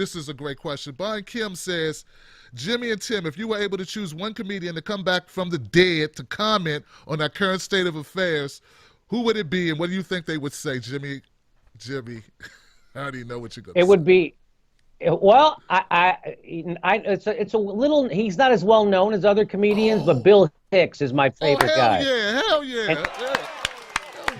This is a great question. Bon Kim says, Jimmy and Tim, if you were able to choose one comedian to come back from the dead to comment on our current state of affairs, who would it be and what do you think they would say, Jimmy? Jimmy, I already know what you're going to It say. would be, well, it's a little. He's not as well known as other comedians, but Oh, Bill Hicks is my oh, favorite hell guy. yeah, hell yeah, And yeah, hell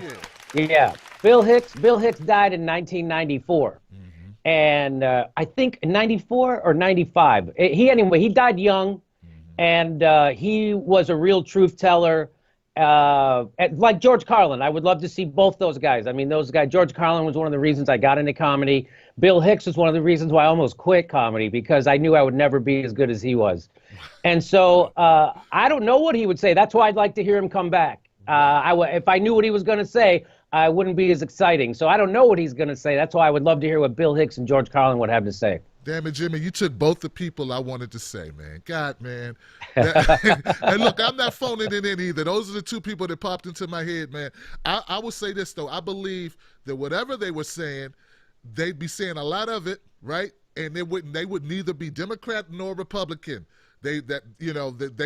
yeah. yeah, Bill Hicks. Bill Hicks died in 1994, Mm-hmm, and I think 94 or 95. He died young, mm-hmm. and he was a real truth teller. Like George Carlin, I would love to see both those guys. I mean, those guys. George Carlin was one of the reasons I got into comedy. Bill Hicks was one of the reasons why I almost quit comedy because I knew I would never be as good as he was. And so I don't know what he would say. That's why I'd like to hear him come back. If I knew what he was going to say, I wouldn't be as exciting. So I don't know what he's going to say. That's why I would love to hear what Bill Hicks and George Carlin would have to say. Damn it, Jimmy, you took both the people I wanted to say, man. God, man. And look, I'm not phoning it in either. Those are the two people that popped into my head, man. I will say this, though. I believe that whatever they were saying, they'd be saying a lot of it, right? And they would neither be Democrat nor Republican. They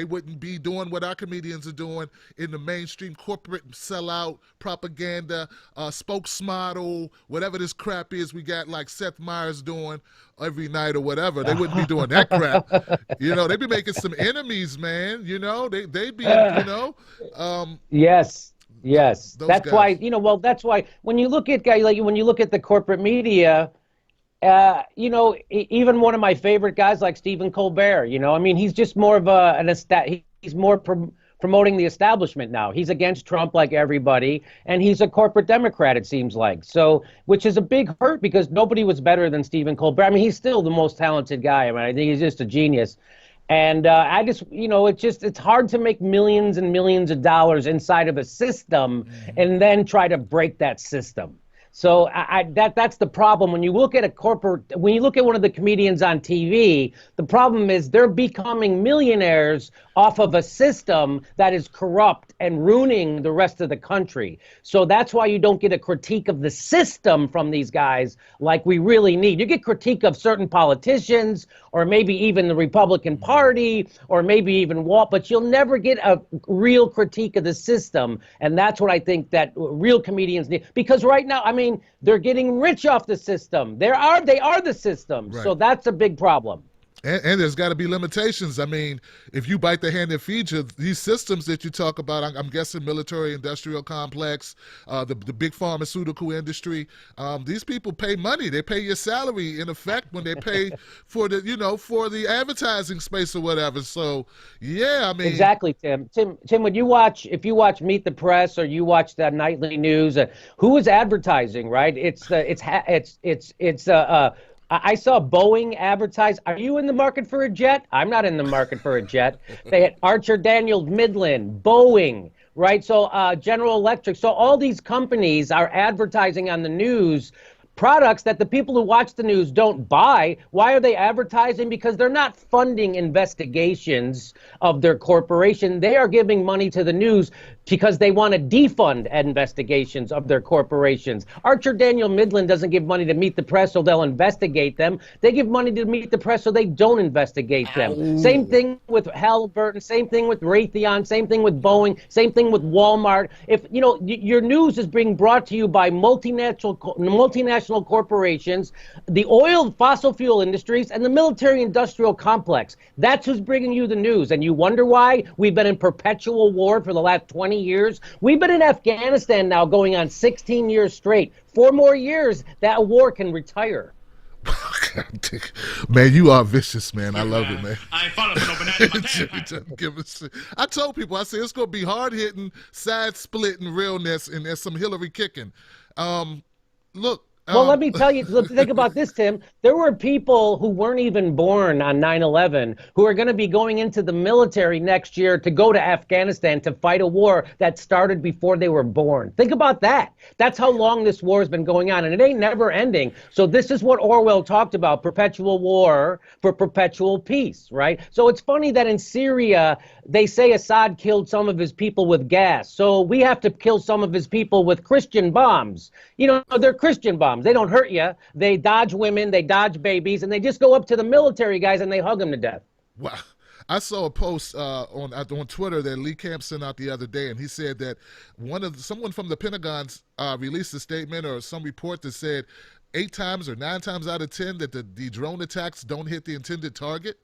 wouldn't be doing what our comedians are doing in the mainstream corporate sellout propaganda, spokesmodel, whatever this crap is we got like Seth Meyers doing every night or whatever. They wouldn't be doing that crap. They'd be making some enemies, man. They'd be, Yes. Yes. those That's why, guys. that's why when you look at when you look at the corporate media, even one of my favorite guys like Stephen Colbert, I mean, he's just more of he's more promoting the establishment now. He's against Trump like everybody, and he's a corporate Democrat, it seems like. So, which is a big hurt because nobody was better than Stephen Colbert. I mean, he's still the most talented guy. I mean, I think he's just a genius. And it's hard to make millions and millions of dollars inside of a system and then try to break that system. So that's the problem. When you look at when you look at one of the comedians on TV, the problem is they're becoming millionaires off of a system that is corrupt and ruining the rest of the country. So that's why you don't get a critique of the system from these guys like we really need. You get critique of certain politicians or maybe even the Republican Party or maybe even Walt, but you'll never get a real critique of the system. And that's what I think that real comedians need. Because right now, I mean, they're getting rich off the system. They are the system. Right. So that's a big problem. And there's got to be limitations. I mean, if you bite the hand that feeds you, these systems that you talk about, I'm guessing military-industrial complex, the big pharmaceutical industry, these people pay money. They pay your salary, in effect, when they pay for the advertising space or whatever. So, yeah, I mean. Exactly, Tim. Tim, if you watch Meet the Press or you watch the nightly news, who is advertising, right? I saw Boeing advertise. Are you in the market for a jet? I'm not in the market for a jet. They had Archer Daniels Midland, Boeing, right? So General Electric. So all these companies are advertising on the news products that the people who watch the news don't buy. Why are they advertising? Because they're not funding investigations of their corporation. They are giving money to the news because they want to defund investigations of their corporations. Archer Daniel Midland doesn't give money to Meet the Press so they'll investigate them. They give money to Meet the Press so they don't investigate them. Ow. Same thing with Halliburton, same thing with Raytheon, same thing with Boeing, same thing with Walmart. If your news is being brought to you by multinational corporations, the oil fossil fuel industries, and the military-industrial complex. That's who's bringing you the news. And you wonder why we've been in perpetual war for the last 20 years? We've been in Afghanistan now going on 16 years straight. 4 more years, that war can retire. Man, you are vicious, man. I love it, man. I ain't falling for no banana in my pants. I told people, I said, it's going to be hard-hitting, side-splitting realness, and there's some Hillary kicking. Look. Well, let me tell you, think about this, Tim. There were people who weren't even born on 9/11 who are going to be going into the military next year to go to Afghanistan to fight a war that started before they were born. Think about that. That's how long this war has been going on, and it ain't never ending. So this is what Orwell talked about, perpetual war for perpetual peace, right? So it's funny that in Syria, they say Assad killed some of his people with gas. So we have to kill some of his people with Christian bombs. They're Christian bombs. bombs. They don't hurt you. They dodge women, they dodge babies, and they just go up to the military guys and they hug them to death. Wow. I saw a post on Twitter that Lee Camp sent out the other day, and he said that someone from the Pentagon released a statement or some report that said 8 times or 9 times out of 10 that the drone attacks don't hit the intended target.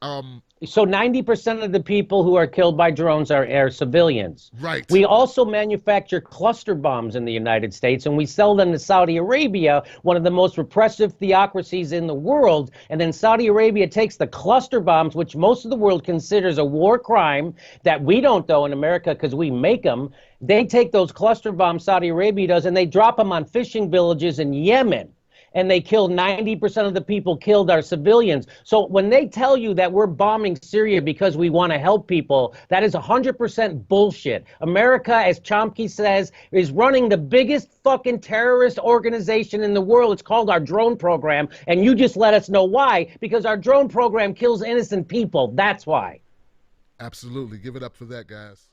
So 90% of the people who are killed by drones are civilians. Right. We also manufacture cluster bombs in the United States, and we sell them to Saudi Arabia, one of the most repressive theocracies in the world. And then Saudi Arabia takes the cluster bombs, which most of the world considers a war crime that we don't, though, in America, because we make them. They take those cluster bombs, Saudi Arabia does, and they drop them on fishing villages in Yemen. And they kill 90% of the people killed are civilians. So when they tell you that we're bombing Syria because we want to help people, that is 100% bullshit. America, as Chomsky says, is running the biggest fucking terrorist organization in the world. It's called our drone program. And you just let us know why. Because our drone program kills innocent people. That's why. Absolutely. Give it up for that, guys.